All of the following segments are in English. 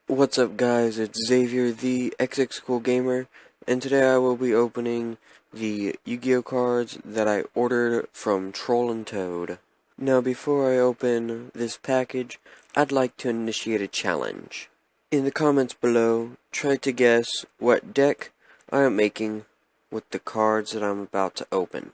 What's up guys, it's Xavier the XX Cool Gamer, and today I will be opening the Yu-Gi-Oh cards that I ordered from Troll and Toad. Now before I open this package, I'd like to initiate a challenge. In the comments below, try to guess what deck I am making with the cards that I'm about to open.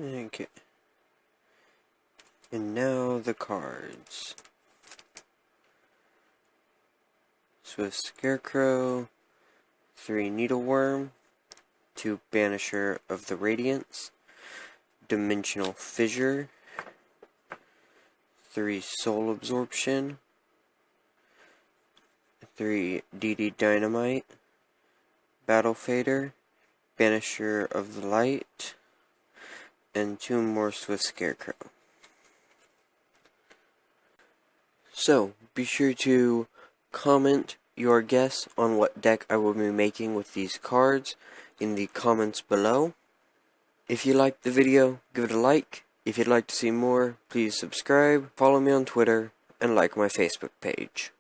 Okay. And now the cards. Swift Scarecrow, 3 Needleworm, 2 Banisher of the Radiance, Dimensional Fissure, 3 Soul Absorption, 3 DD Dynamite, Battle Fader, Banisher of the Light, and 2 more Swift Scarecrow. So, be sure to comment your guess on what deck I will be making with these cards in the comments below. If you liked the video, give it a like. If you'd like to see more, please subscribe, follow me on Twitter, and like my Facebook page.